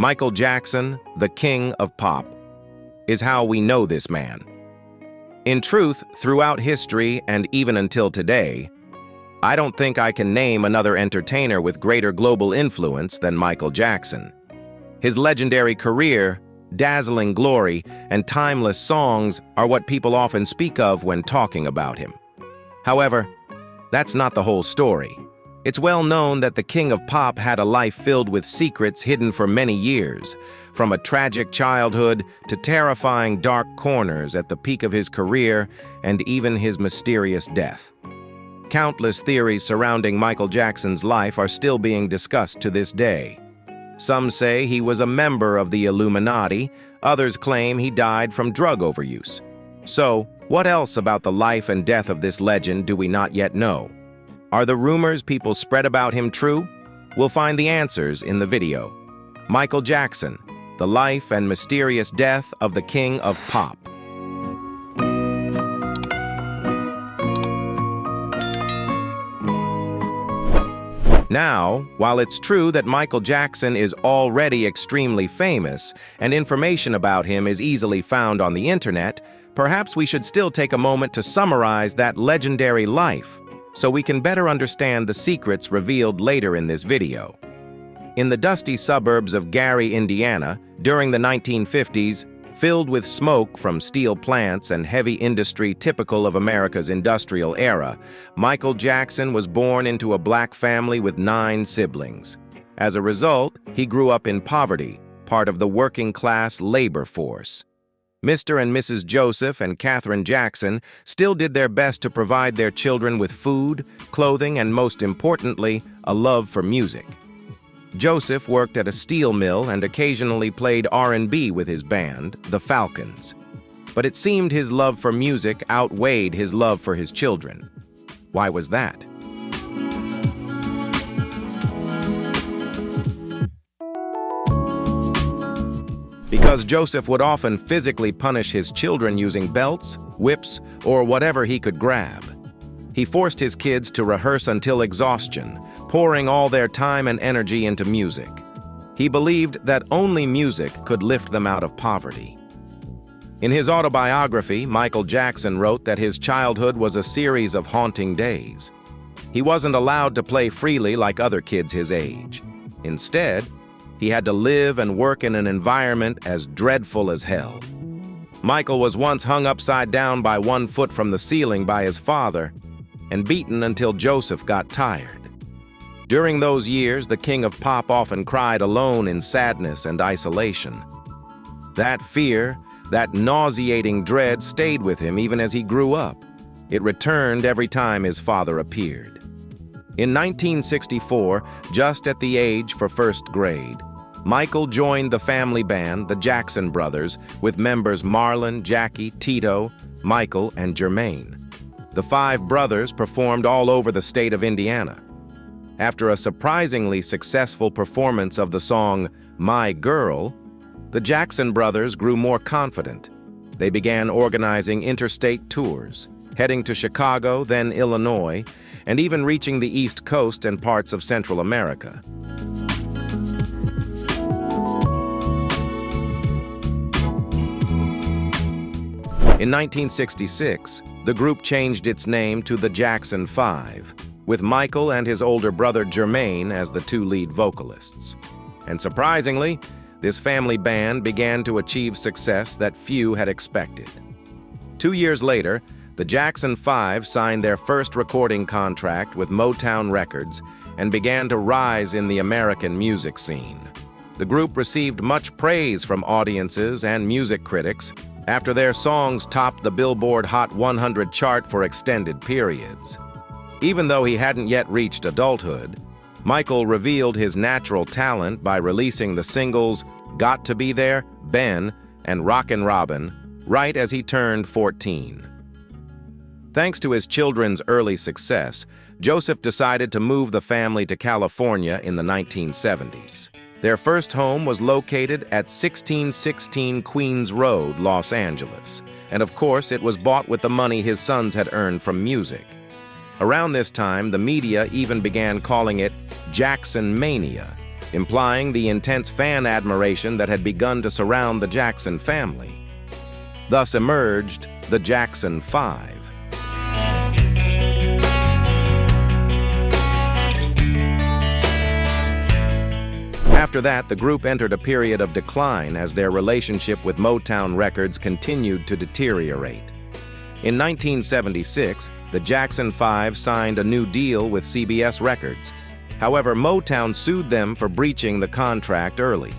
Michael Jackson, the king of pop, is how we know this man. In truth, throughout history and even until today, I don't think I can name another entertainer with greater global influence than Michael Jackson. His legendary career, dazzling glory, and timeless songs are what people often speak of when talking about him. However, that's not the whole story. It's well known that the king of pop had a life filled with secrets hidden for many years, from a tragic childhood to terrifying dark corners at the peak of his career and even his mysterious death. Countless theories surrounding Michael Jackson's life are still being discussed to this day. Some say he was a member of the Illuminati, others claim he died from drug overuse. So, what else about the life and death of this legend do we not yet know? Are the rumors people spread about him true? We'll find the answers in the video. Michael Jackson, the life and mysterious death of the king of pop. Now, while it's true that Michael Jackson is already extremely famous and information about him is easily found on the internet, perhaps we should still take a moment to summarize that legendary life so we can better understand the secrets revealed later in this video. In the dusty suburbs of Gary, Indiana, during the 1950s, filled with smoke from steel plants and heavy industry typical of America's industrial era, Michael Jackson was born into a black family with 9 siblings. As a result, he grew up in poverty, part of the working-class labor force. Mr. and Mrs. Joseph and Catherine Jackson still did their best to provide their children with food, clothing, and most importantly, a love for music. Joseph worked at a steel mill and occasionally played R&B with his band, the Falcons. But it seemed his love for music outweighed his love for his children. Why was that? Because Joseph would often physically punish his children using belts, whips, or whatever he could grab. He forced his kids to rehearse until exhaustion, pouring all their time and energy into music. He believed that only music could lift them out of poverty. In his autobiography, Michael Jackson wrote that his childhood was a series of haunting days. He wasn't allowed to play freely like other kids his age. Instead, he had to live and work in an environment as dreadful as hell. Michael was once hung upside down by 1 foot from the ceiling by his father and beaten until Joseph got tired. During those years, the king of pop often cried alone in sadness and isolation. That fear, that nauseating dread stayed with him even as he grew up. It returned every time his father appeared. In 1964, just at the age for first grade, Michael joined the family band, the Jackson Brothers, with members Marlon, Jackie, Tito, Michael, and Jermaine. The 5 brothers performed all over the state of Indiana. After a surprisingly successful performance of the song My Girl, the Jackson Brothers grew more confident. They began organizing interstate tours, heading to Chicago, then Illinois, and even reaching the East Coast and parts of Central America. In 1966, the group changed its name to the Jackson 5, with Michael and his older brother Jermaine as the 2 lead vocalists. And surprisingly, this family band began to achieve success that few had expected. 2 years later, the Jackson 5 signed their first recording contract with Motown Records and began to rise in the American music scene. The group received much praise from audiences and music critics after their songs topped the Billboard Hot 100 chart for extended periods. Even though he hadn't yet reached adulthood, Michael revealed his natural talent by releasing the singles Got to Be There, Ben, and Rockin' Robin right as he turned 14. Thanks to his children's early success, Joseph decided to move the family to California in the 1970s. Their first home was located at 1616 Queens Road, Los Angeles, and of course it was bought with the money his sons had earned from music. Around this time, the media even began calling it Jackson Mania, implying the intense fan admiration that had begun to surround the Jackson family. Thus emerged the Jackson 5. After that, the group entered a period of decline as their relationship with Motown Records continued to deteriorate. In 1976, the Jackson 5 signed a new deal with CBS Records. However, Motown sued them for breaching the contract early.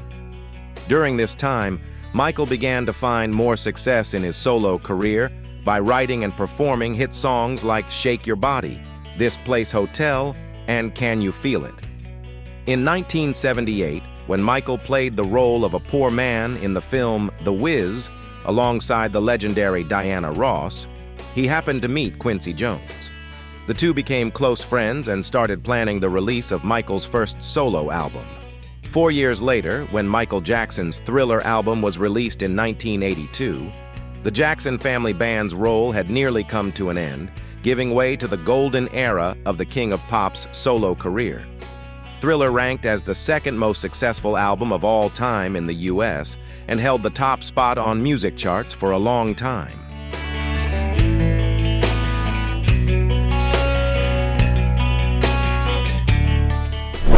During this time, Michael began to find more success in his solo career by writing and performing hit songs like Shake Your Body, This Place Hotel, and Can You Feel It? In 1978, when Michael played the role of a poor man in the film The Wiz, alongside the legendary Diana Ross, he happened to meet Quincy Jones. The two became close friends and started planning the release of Michael's first solo album. 4 years later, when Michael Jackson's Thriller album was released in 1982, the Jackson family band's role had nearly come to an end, giving way to the golden era of the King of Pop's solo career. Thriller ranked as the second most successful album of all time in the US and held the top spot on music charts for a long time.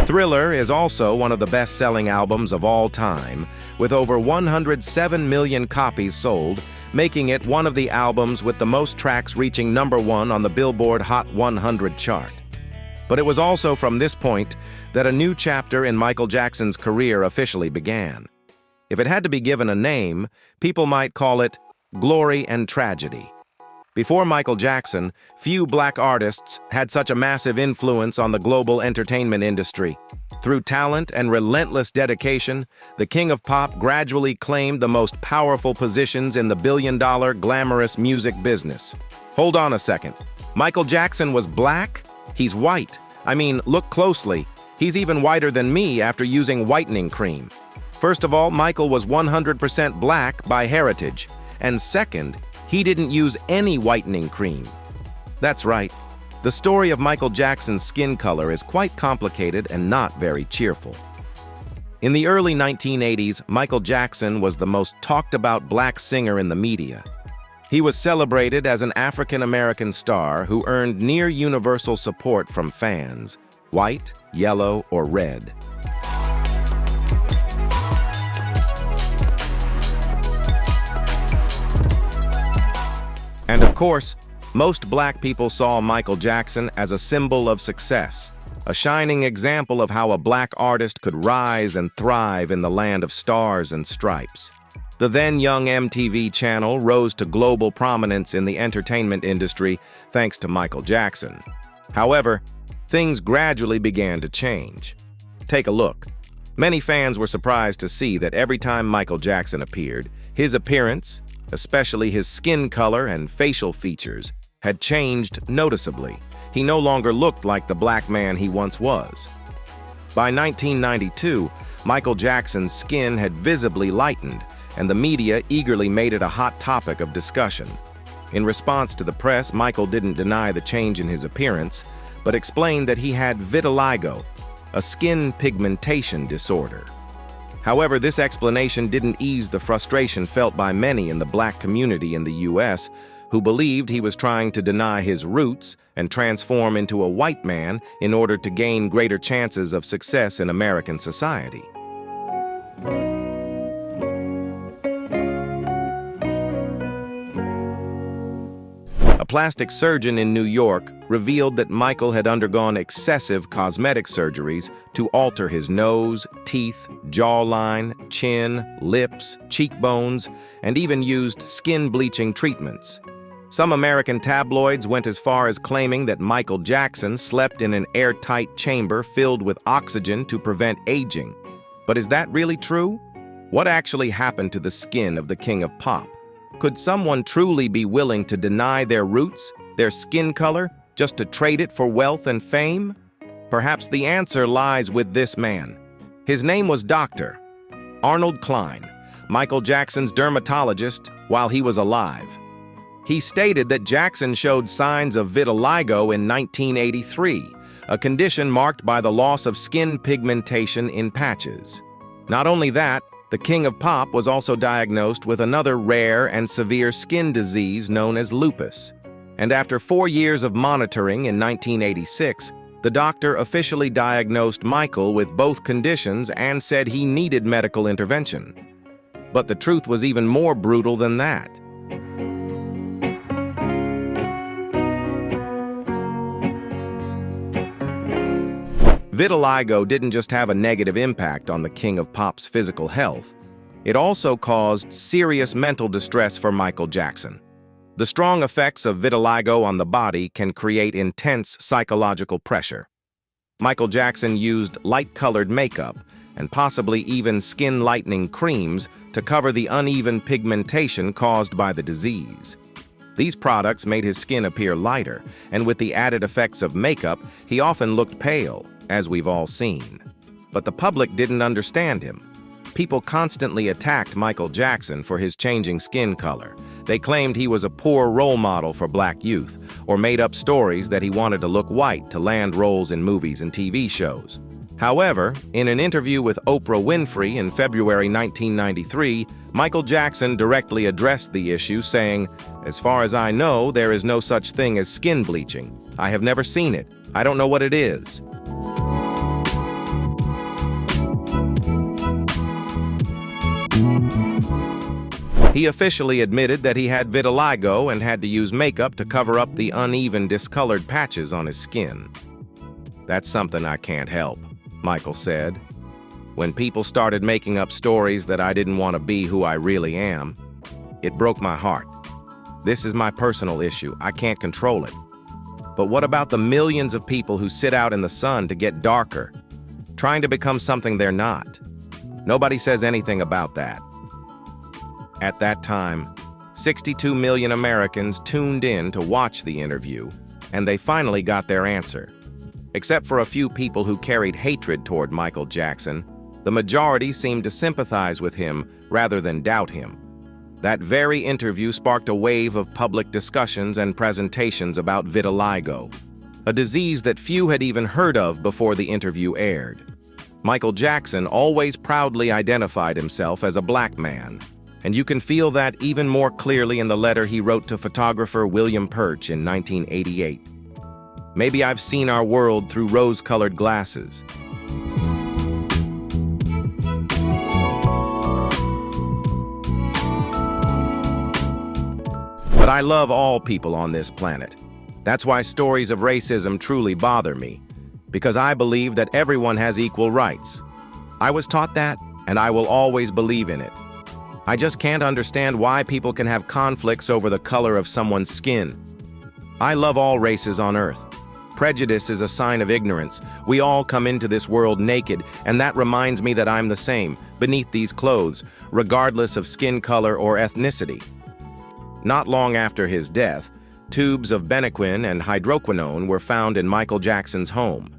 Thriller is also one of the best-selling albums of all time, with over 107 million copies sold, making it one of the albums with the most tracks reaching #1 on the Billboard Hot 100 chart. But it was also from this point that a new chapter in Michael Jackson's career officially began. If it had to be given a name, people might call it Glory and Tragedy. Before Michael Jackson, few black artists had such a massive influence on the global entertainment industry. Through talent and relentless dedication, the King of Pop gradually claimed the most powerful positions in the billion-dollar glamorous music business. Hold on a second. Michael Jackson was black? He's white. I mean, look closely. He's even whiter than me after using whitening cream. First of all, Michael was 100% black by heritage. And second, he didn't use any whitening cream. That's right. The story of Michael Jackson's skin color is quite complicated and not very cheerful. In the early 1980s, Michael Jackson was the most talked-about black singer in the media. He was celebrated as an African-American star who earned near-universal support from fans, white, yellow, or red. And of course, most black people saw Michael Jackson as a symbol of success, a shining example of how a black artist could rise and thrive in the land of stars and stripes. The then-young MTV channel rose to global prominence in the entertainment industry thanks to Michael Jackson. However, things gradually began to change. Take a look. Many fans were surprised to see that every time Michael Jackson appeared, his appearance, especially his skin color and facial features, had changed noticeably. He no longer looked like the black man he once was. By 1992, Michael Jackson's skin had visibly lightened, and the media eagerly made it a hot topic of discussion. In response to the press, Michael didn't deny the change in his appearance, but explained that he had vitiligo, a skin pigmentation disorder. However, this explanation didn't ease the frustration felt by many in the black community in the US, who believed he was trying to deny his roots and transform into a white man in order to gain greater chances of success in American society. A plastic surgeon in New York revealed that Michael had undergone excessive cosmetic surgeries to alter his nose, teeth, jawline, chin, lips, cheekbones, and even used skin bleaching treatments. Some American tabloids went as far as claiming that Michael Jackson slept in an airtight chamber filled with oxygen to prevent aging. But is that really true? What actually happened to the skin of the King of Pop? Could someone truly be willing to deny their roots, their skin color, just to trade it for wealth and fame? Perhaps the answer lies with this man. His name was Dr. Arnold Klein, Michael Jackson's dermatologist while he was alive. He stated that Jackson showed signs of vitiligo in 1983, a condition marked by the loss of skin pigmentation in patches. Not only that, the King of Pop was also diagnosed with another rare and severe skin disease known as lupus. And after 4 years of monitoring in 1986, the doctor officially diagnosed Michael with both conditions and said he needed medical intervention. But the truth was even more brutal than that. Vitiligo didn't just have a negative impact on the King of Pop's physical health. It also caused serious mental distress for Michael Jackson. The strong effects of vitiligo on the body can create intense psychological pressure. Michael Jackson used light-colored makeup and possibly even skin-lightening creams to cover the uneven pigmentation caused by the disease. These products made his skin appear lighter, and with the added effects of makeup, he often looked pale, as we've all seen. But the public didn't understand him. People constantly attacked Michael Jackson for his changing skin color. They claimed he was a poor role model for black youth, or made up stories that he wanted to look white to land roles in movies and TV shows. However, in an interview with Oprah Winfrey in February 1993, Michael Jackson directly addressed the issue, saying, "As far as I know, there is no such thing as skin bleaching. I have never seen it. I don't know what it is." He officially admitted that he had vitiligo and had to use makeup to cover up the uneven, discolored patches on his skin. "That's something I can't help," Michael said. "When people started making up stories that I didn't want to be who I really am, it broke my heart. This is my personal issue. I can't control it. But what about the millions of people who sit out in the sun to get darker, trying to become something they're not? Nobody says anything about that." At that time, 62 million Americans tuned in to watch the interview, and they finally got their answer. Except for a few people who carried hatred toward Michael Jackson, the majority seemed to sympathize with him rather than doubt him. That very interview sparked a wave of public discussions and presentations about vitiligo, a disease that few had even heard of before the interview aired. Michael Jackson always proudly identified himself as a black man, and you can feel that even more clearly in the letter he wrote to photographer William Perch in 1988. "Maybe I've seen our world through rose-colored glasses." But I love all people on this planet. That's why stories of racism truly bother me, because I believe that everyone has equal rights. I was taught that, and I will always believe in it. I just can't understand why people can have conflicts over the color of someone's skin. I love all races on Earth. Prejudice is a sign of ignorance. We all come into this world naked, and that reminds me that I'm the same, beneath these clothes, regardless of skin color or ethnicity. Not long after his death, tubes of Benequin and hydroquinone were found in Michael Jackson's home.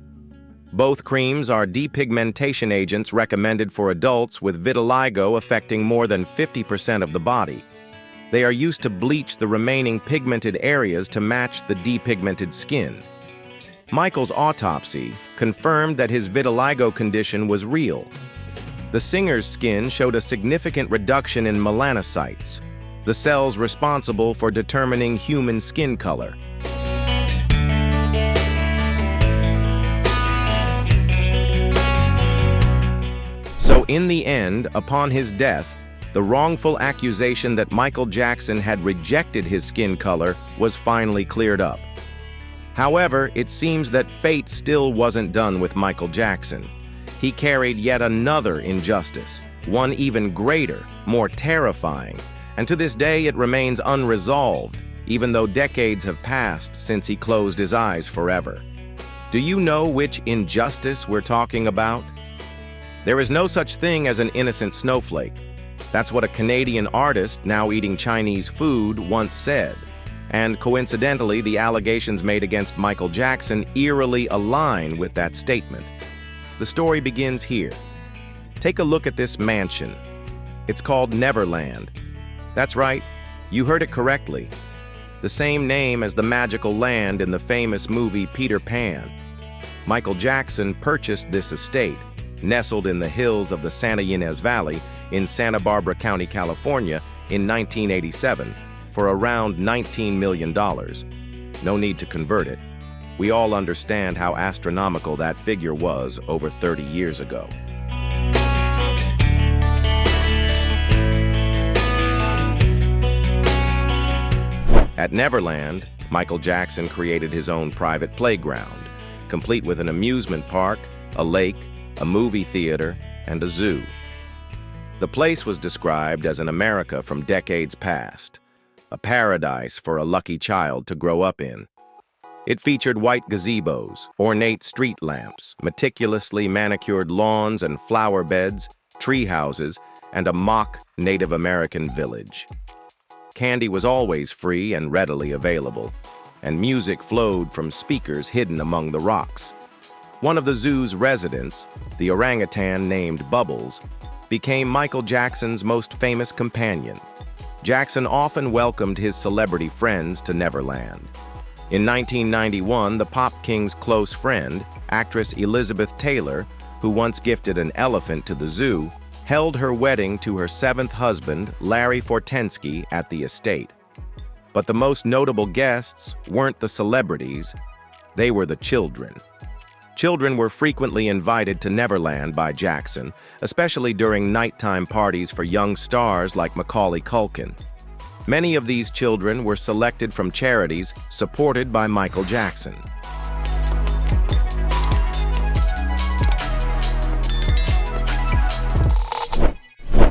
Both creams are depigmentation agents recommended for adults with vitiligo affecting more than 50% of the body. They are used to bleach the remaining pigmented areas to match the depigmented skin. Michael's autopsy confirmed that his vitiligo condition was real. The singer's skin showed a significant reduction in melanocytes, the cells responsible for determining human skin color. So in the end, upon his death, the wrongful accusation that Michael Jackson had rejected his skin color was finally cleared up. However, it seems that fate still wasn't done with Michael Jackson. He carried yet another injustice, one even greater, more terrifying, and to this day it remains unresolved, even though decades have passed since he closed his eyes forever. Do you know which injustice we're talking about? There is no such thing as an innocent snowflake. That's what a Canadian artist, now eating Chinese food, once said. And coincidentally, the allegations made against Michael Jackson eerily align with that statement. The story begins here. Take a look at this mansion. It's called Neverland. That's right, you heard it correctly. The same name as the magical land in the famous movie Peter Pan. Michael Jackson purchased this estate, nestled in the hills of the Santa Ynez Valley in Santa Barbara County, California, in 1987 for around $19 million. No need to convert it. We all understand how astronomical that figure was over 30 years ago. At Neverland, Michael Jackson created his own private playground, complete with an amusement park, a lake, a movie theater, and a zoo. The place was described as an America from decades past, a paradise for a lucky child to grow up in. It featured white gazebos, ornate street lamps, meticulously manicured lawns and flower beds, tree houses, and a mock Native American village. Candy was always free and readily available, and music flowed from speakers hidden among the rocks. One of the zoo's residents, the orangutan named Bubbles, became Michael Jackson's most famous companion. Jackson often welcomed his celebrity friends to Neverland. In 1991, the pop king's close friend, actress Elizabeth Taylor, who once gifted an elephant to the zoo, held her wedding to her seventh husband, Larry Fortensky, at the estate. But the most notable guests weren't the celebrities, they were the children. Children were frequently invited to Neverland by Jackson, especially during nighttime parties for young stars like Macaulay Culkin. Many of these children were selected from charities supported by Michael Jackson.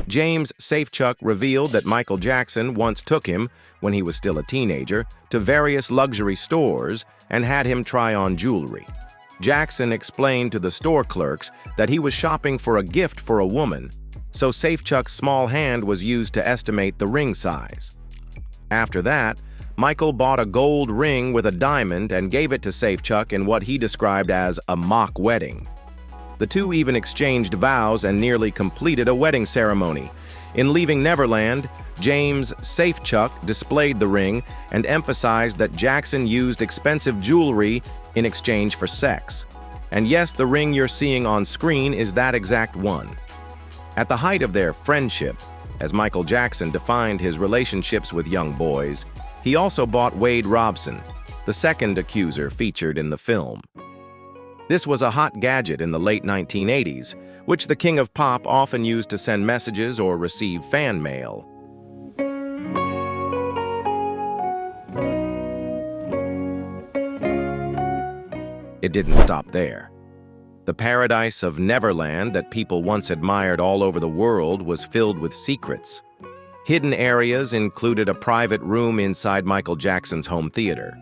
James Safechuck revealed that Michael Jackson once took him, when he was still a teenager, to various luxury stores and had him try on jewelry. Jackson explained to the store clerks that he was shopping for a gift for a woman, so Safechuck's small hand was used to estimate the ring size. After that, Michael bought a gold ring with a diamond and gave it to Safechuck in what he described as a mock wedding. The two even exchanged vows and nearly completed a wedding ceremony. In leaving Neverland, James Safechuck displayed the ring and emphasized that Jackson used expensive jewelry in exchange for sex. And yes, the ring you're seeing on screen is that exact one. At the height of their friendship, as Michael Jackson defined his relationships with young boys, he also bought Wade Robson, the second accuser featured in the film. This was a hot gadget in the late 1980s, which the king of pop often used to send messages or receive fan mail. It didn't stop there. The paradise of Neverland that people once admired all over the world was filled with secrets. Hidden areas included a private room inside Michael Jackson's home theater.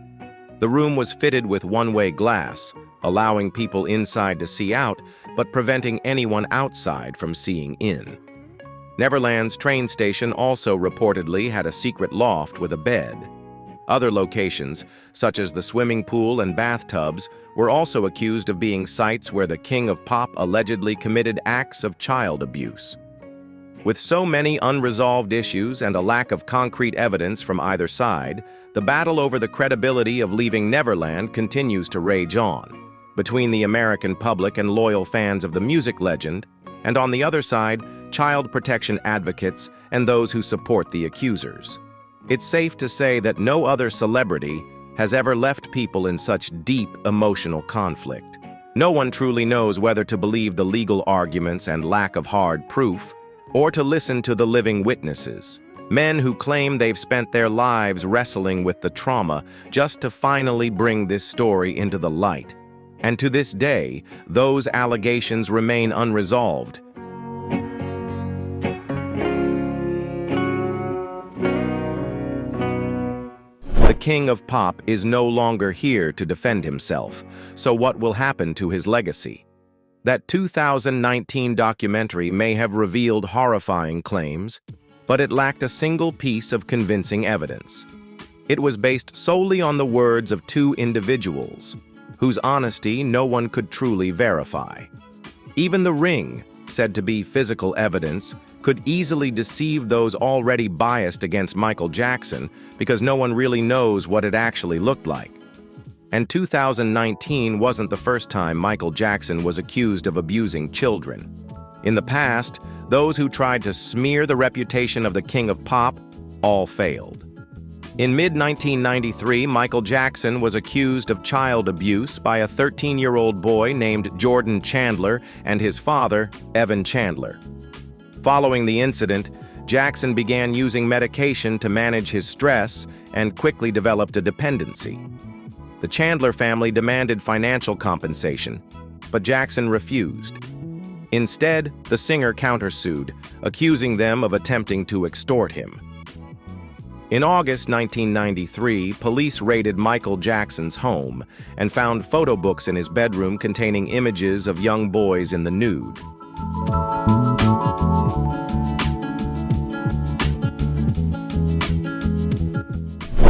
The room was fitted with one-way glass, allowing people inside to see out, but preventing anyone outside from seeing in. Neverland's train station also reportedly had a secret loft with a bed. Other locations, such as the swimming pool and bathtubs, were also accused of being sites where the king of pop allegedly committed acts of child abuse. With so many unresolved issues and a lack of concrete evidence from either side, the battle over the credibility of leaving Neverland continues to rage on, between the American public and loyal fans of the music legend, and on the other side, child protection advocates and those who support the accusers. It's safe to say that no other celebrity has ever left people in such deep emotional conflict. No one truly knows whether to believe the legal arguments and lack of hard proof, or to listen to the living witnesses, men who claim they've spent their lives wrestling with the trauma just to finally bring this story into the light. And to this day, those allegations remain unresolved. The king of pop is no longer here to defend himself, so what will happen to his legacy? That 2019 documentary may have revealed horrifying claims, but it lacked a single piece of convincing evidence. It was based solely on the words of two individuals, whose honesty no one could truly verify. Even the ring, said to be physical evidence, could easily deceive those already biased against Michael Jackson because no one really knows what it actually looked like. And 2019 wasn't the first time Michael Jackson was accused of abusing children. In the past, those who tried to smear the reputation of the King of Pop all failed. In mid-1993, Michael Jackson was accused of child abuse by a 13-year-old boy named Jordan Chandler and his father, Evan Chandler. Following the incident, Jackson began using medication to manage his stress and quickly developed a dependency. The Chandler family demanded financial compensation, but Jackson refused. Instead, the singer countersued, accusing them of attempting to extort him. In August 1993, police raided Michael Jackson's home and found photo books in his bedroom containing images of young boys in the nude.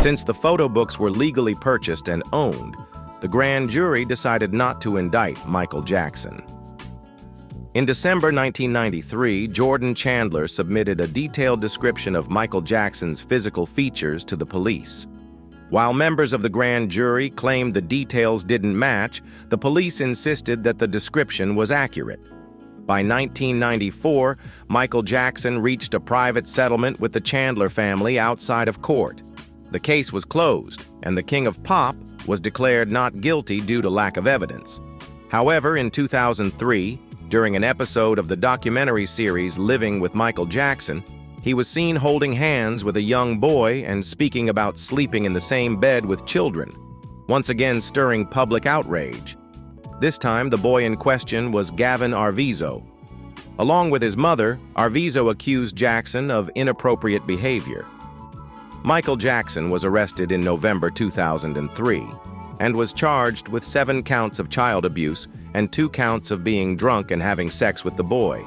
Since the photo books were legally purchased and owned, the grand jury decided not to indict Michael Jackson. In December 1993, Jordan Chandler submitted a detailed description of Michael Jackson's physical features to the police. While members of the grand jury claimed the details didn't match, the police insisted that the description was accurate. By 1994, Michael Jackson reached a private settlement with the Chandler family outside of court. The case was closed, and the King of Pop was declared not guilty due to lack of evidence. However, in 2003, during an episode of the documentary series Living with Michael Jackson, he was seen holding hands with a young boy and speaking about sleeping in the same bed with children, once again stirring public outrage. This time, the boy in question was Gavin Arvizo. Along with his mother, Arvizo accused Jackson of inappropriate behavior. Michael Jackson was arrested in November 2003 and was charged with 7 counts of child abuse and 2 counts of being drunk and having sex with the boy.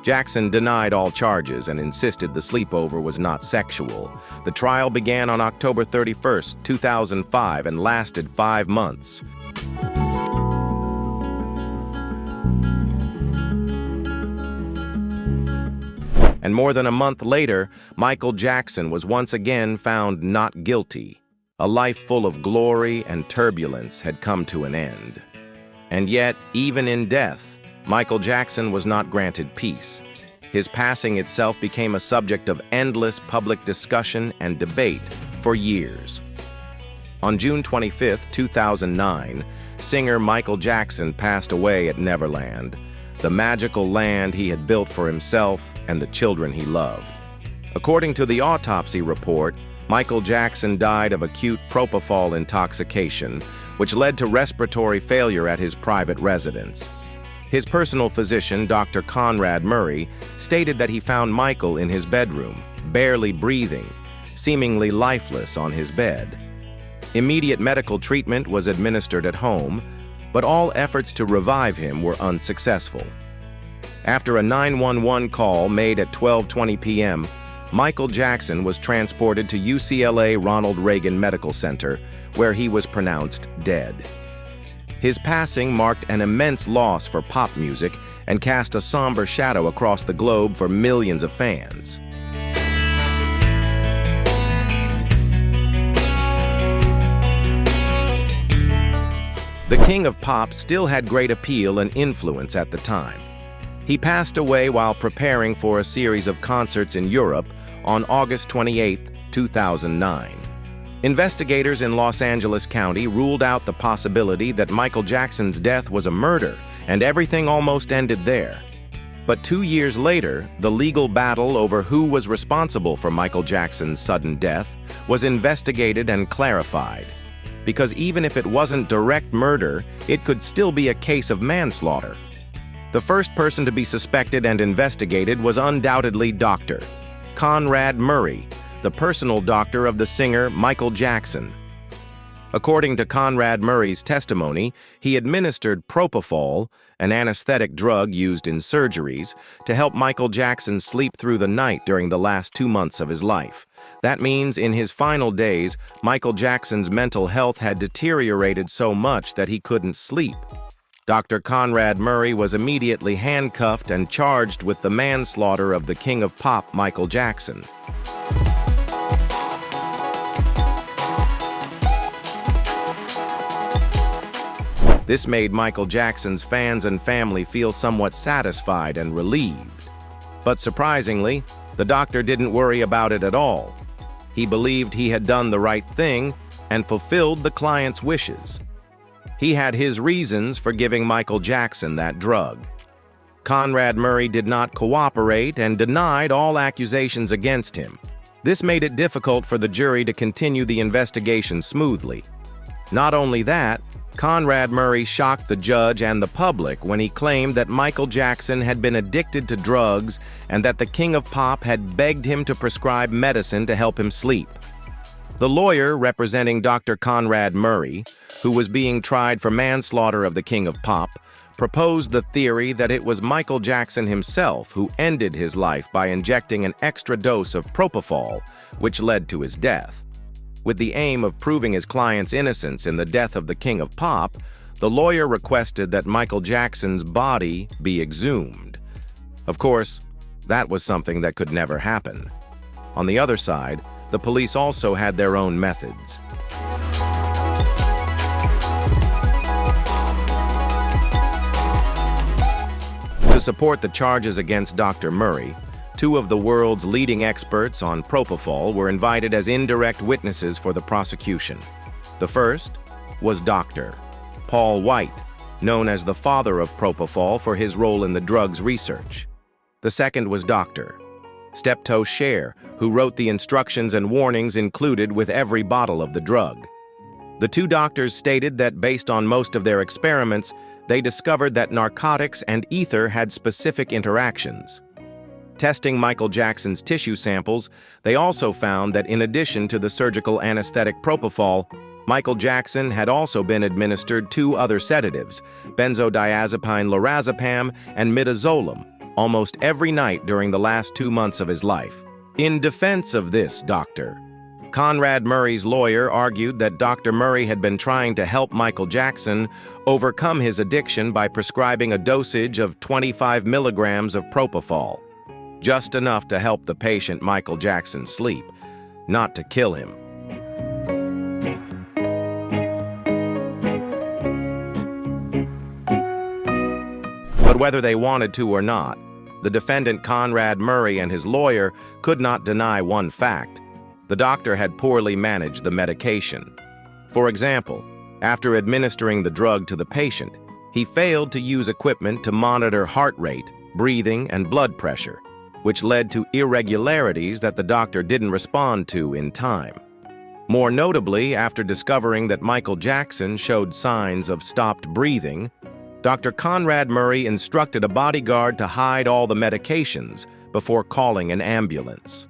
Jackson denied all charges and insisted the sleepover was not sexual. The trial began on October 31, 2005 and lasted 5 months. And more than a month later, Michael Jackson was once again found not guilty. A life full of glory and turbulence had come to an end. And yet, even in death, Michael Jackson was not granted peace. His passing itself became a subject of endless public discussion and debate for years. On June 25, 2009, singer Michael Jackson passed away at Neverland, the magical land he had built for himself and the children he loved. According to the autopsy report, Michael Jackson died of acute propofol intoxication, which led to respiratory failure at his private residence. His personal physician, Dr. Conrad Murray, stated that he found Michael in his bedroom, barely breathing, seemingly lifeless on his bed. Immediate medical treatment was administered at home, but all efforts to revive him were unsuccessful. After a 911 call made at 12:20 p.m., Michael Jackson was transported to UCLA Ronald Reagan Medical Center, where he was pronounced dead. His passing marked an immense loss for pop music and cast a somber shadow across the globe for millions of fans. The King of Pop still had great appeal and influence at the time. He passed away while preparing for a series of concerts in Europe on August 28, 2009. Investigators in Los Angeles County ruled out the possibility that Michael Jackson's death was a murder, and everything almost ended there. But 2 years later, the legal battle over who was responsible for Michael Jackson's sudden death was investigated and clarified. Because even if it wasn't direct murder, it could still be a case of manslaughter. The first person to be suspected and investigated was undoubtedly Dr. Conrad Murray, the personal doctor of the singer Michael Jackson. According to Conrad Murray's testimony, he administered propofol, an anesthetic drug used in surgeries, to help Michael Jackson sleep through the night during the last 2 months of his life. That means in his final days, Michael Jackson's mental health had deteriorated so much that he couldn't sleep. Dr. Conrad Murray was immediately handcuffed and charged with the manslaughter of the King of Pop, Michael Jackson. This made Michael Jackson's fans and family feel somewhat satisfied and relieved. But surprisingly, the doctor didn't worry about it at all. He believed he had done the right thing and fulfilled the client's wishes. He had his reasons for giving Michael Jackson that drug. Conrad Murray did not cooperate and denied all accusations against him. This made it difficult for the jury to continue the investigation smoothly. Not only that, Conrad Murray shocked the judge and the public when he claimed that Michael Jackson had been addicted to drugs and that the King of Pop had begged him to prescribe medicine to help him sleep. The lawyer representing Dr. Conrad Murray, who was being tried for manslaughter of the King of Pop, proposed the theory that it was Michael Jackson himself who ended his life by injecting an extra dose of propofol, which led to his death. With the aim of proving his client's innocence in the death of the King of Pop, the lawyer requested that Michael Jackson's body be exhumed. Of course, that was something that could never happen. On the other side, the police also had their own methods. To support the charges against Dr. Murray, two of the world's leading experts on propofol were invited as indirect witnesses for the prosecution. The first was Dr. Paul White, known as the father of propofol for his role in the drug's research. The second was Dr. Steptoe Share, who wrote the instructions and warnings included with every bottle of the drug. The two doctors stated that based on most of their experiments, they discovered that narcotics and ether had specific interactions. Testing Michael Jackson's tissue samples, they also found that in addition to the surgical anesthetic propofol, Michael Jackson had also been administered two other sedatives, benzodiazepine lorazepam and midazolam, almost every night during the last 2 months of his life. In defense of this, Dr. Conrad Murray's lawyer argued that Dr. Murray had been trying to help Michael Jackson overcome his addiction by prescribing a dosage of 25 milligrams of propofol, just enough to help the patient Michael Jackson sleep, not to kill him. But whether they wanted to or not, the defendant Conrad Murray and his lawyer could not deny one fact: the doctor had poorly managed the medication. For example, after administering the drug to the patient, he failed to use equipment to monitor heart rate, breathing, and blood pressure, which led to irregularities that the doctor didn't respond to in time. More notably, after discovering that Michael Jackson showed signs of stopped breathing, Dr. Conrad Murray instructed a bodyguard to hide all the medications before calling an ambulance.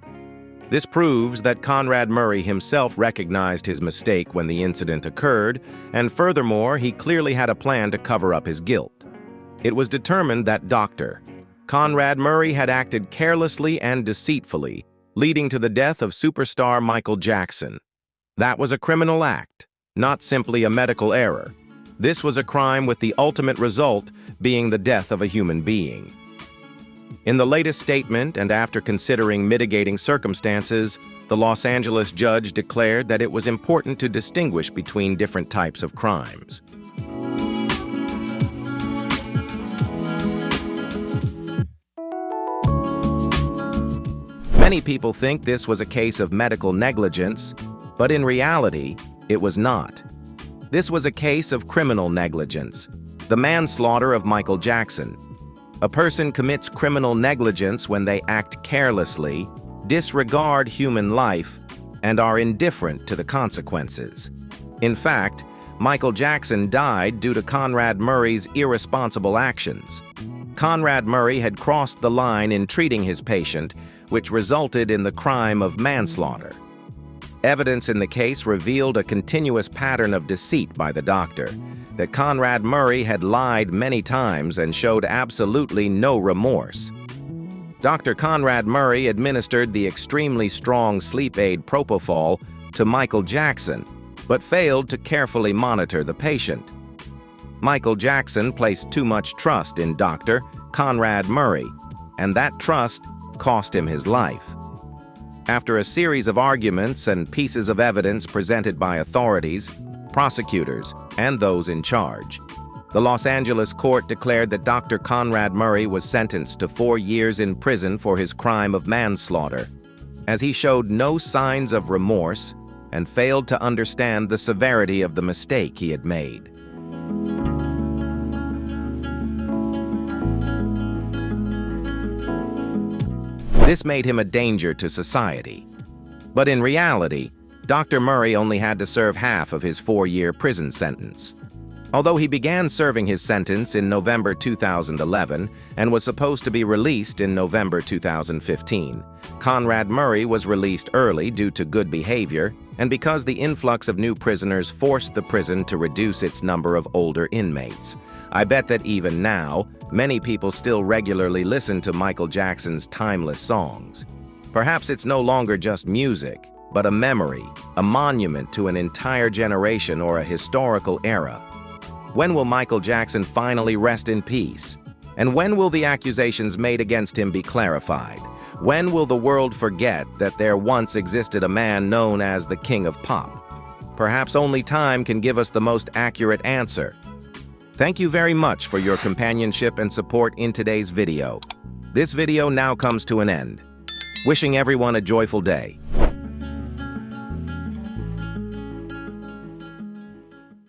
This proves that Conrad Murray himself recognized his mistake when the incident occurred, and furthermore, he clearly had a plan to cover up his guilt. It was determined that Dr. Conrad Murray had acted carelessly and deceitfully, leading to the death of superstar Michael Jackson. That was a criminal act, not simply a medical error. This was a crime with the ultimate result being the death of a human being. In the latest statement, and after considering mitigating circumstances, the Los Angeles judge declared that it was important to distinguish between different types of crimes. Many people think this was a case of medical negligence, but in reality, it was not. This was a case of criminal negligence, the manslaughter of Michael Jackson. A person commits criminal negligence when they act carelessly, disregard human life, and are indifferent to the consequences. In fact, Michael Jackson died due to Conrad Murray's irresponsible actions. Conrad Murray had crossed the line in treating his patient, which resulted in the crime of manslaughter. Evidence in the case revealed a continuous pattern of deceit by the doctor, that Conrad Murray had lied many times and showed absolutely no remorse. Dr. Conrad Murray administered the extremely strong sleep aid propofol to Michael Jackson, but failed to carefully monitor the patient. Michael Jackson placed too much trust in Dr. Conrad Murray, and that trust cost him his life. After a series of arguments and pieces of evidence presented by authorities, prosecutors, and those in charge, The Los Angeles court declared that Dr. Conrad Murray was sentenced to 4 years in prison for his crime of manslaughter, as he showed no signs of remorse and failed to understand the severity of the mistake he had made. This made him a danger to society. But in reality, Dr. Murray only had to serve half of his 4-year prison sentence. Although he began serving his sentence in November 2011 and was supposed to be released in November 2015, Conrad Murray was released early due to good behavior and because the influx of new prisoners forced the prison to reduce its number of older inmates. I bet that even now, many people still regularly listen to Michael Jackson's timeless songs. Perhaps it's no longer just music, but a memory, a monument to an entire generation or a historical era. When will Michael Jackson finally rest in peace? And when will the accusations made against him be clarified? When will the world forget that there once existed a man known as the King of Pop? Perhaps only time can give us the most accurate answer. Thank you very much for your companionship and support in today's video. This video now comes to an end. Wishing everyone a joyful day.